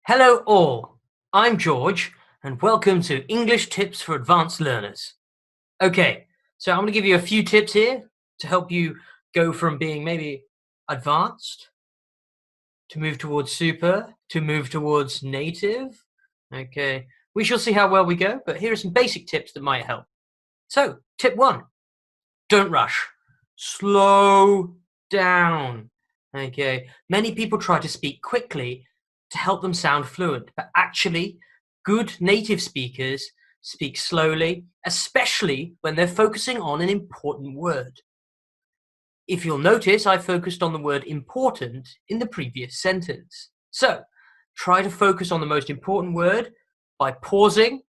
Hello all, I'm George and welcome to English Tips for Advanced Learners. Okay, so I'm going to give you a few tips here to help you go from being maybe advanced to move towards super, to move towards native. Okay, we shall see how well we go, but here are some basic tips that might help. So, tip 1, don't rush. Slow down. Okay, many people try to speak quickly to help them sound fluent, but actually good native speakers speak slowly, especially when they're focusing on an important word. If you'll notice, I focused on the word important in the previous sentence. So try to focus on the most important word by pausing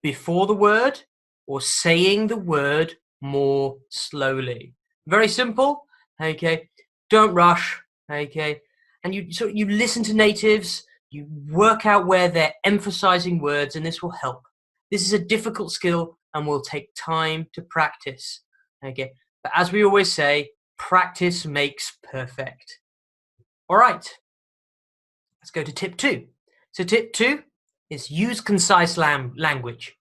before the word or saying the word more slowly. Very simple, okay? Don't rush, okay? And you listen to natives, you work out where they're emphasizing words, and this will help. This is a difficult skill and will take time to practice. Okay, but as we always say, practice makes perfect. All right, let's go to tip 2. So tip 2 is use concise language.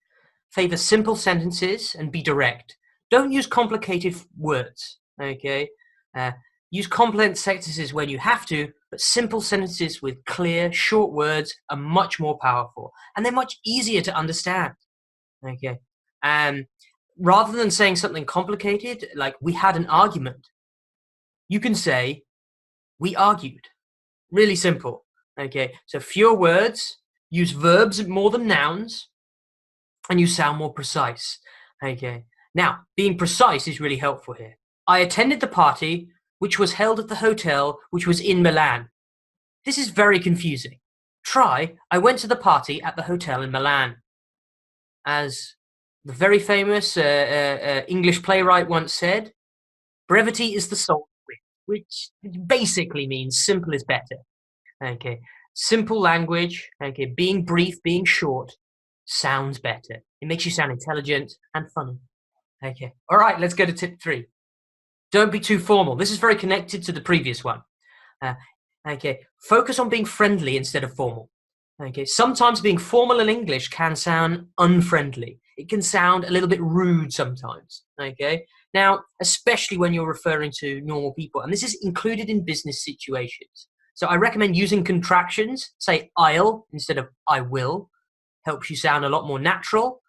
Favor simple sentences and be direct. Don't use complicated words, okay? Use complex sentences when you have to, but simple sentences with clear, short words are much more powerful, and they're much easier to understand. Okay, rather than saying something complicated, like we had an argument, you can say we argued. Really simple. Okay, so fewer words, use verbs more than nouns, and you sound more precise. Okay, now being precise is really helpful here. I attended the party which was held at the hotel which was in Milan. This is very confusing. Try, I went to the party at the hotel in Milan. As the very famous English playwright once said, brevity is the soul of wit, which basically means simple is better. Okay, simple language, okay, being brief, being short, sounds better. It makes you sound intelligent and funny. Okay, all right, let's go to tip 3. Don't be too formal. This is very connected to the previous one. Okay, focus on being friendly instead of formal. Okay, sometimes being formal in English can sound unfriendly. It can sound a little bit rude sometimes. Okay, now, especially when you're referring to normal people, and this is included in business situations. So I recommend using contractions. Say I'll instead of I will. Helps you sound a lot more natural.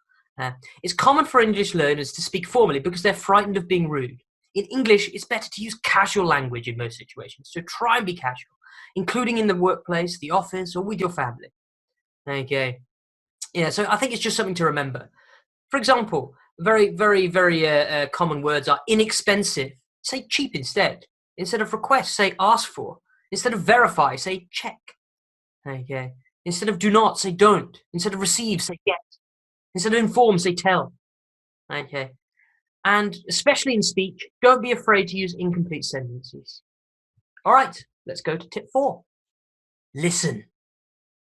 It's common for English learners to speak formally because they're frightened of being rude. In English, it's better to use casual language in most situations. So try and be casual, including in the workplace, the office, or with your family. Okay. Yeah, so I think it's just something to remember. For example, very common words are inexpensive. Say cheap instead. Instead of request, say ask for. Instead of verify, say check. Okay. Instead of do not, say don't. Instead of receive, say get. Instead of inform, say tell. Okay. And especially in speech, don't be afraid to use incomplete sentences. All right, let's go to tip 4. Listen.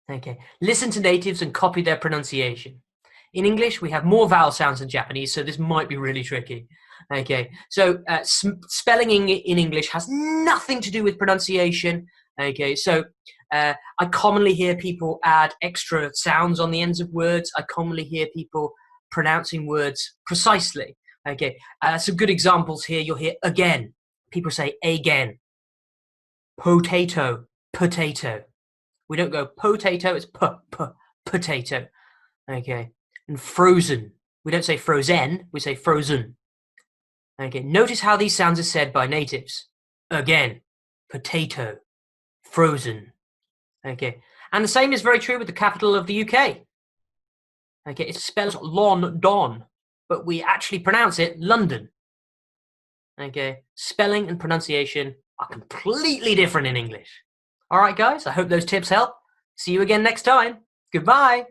Okay, listen to natives and copy their pronunciation. In English, we have more vowel sounds than Japanese, so this might be really tricky. Okay, so spelling in English has nothing to do with pronunciation. Okay, so I commonly hear people add extra sounds on the ends of words. I commonly hear people pronouncing words precisely. Okay, some good examples here. You'll hear again. People say again. Potato, potato. We don't go potato, it's potato. Okay, and frozen. We don't say frozen, we say frozen. Okay, notice how these sounds are said by natives. Again, potato, frozen. Okay, and the same is very true with the capital of the UK. Okay, it spells London, but we actually pronounce it London. Okay, spelling and pronunciation are completely different in English. All right, guys, I hope those tips help. See you again next time. Goodbye.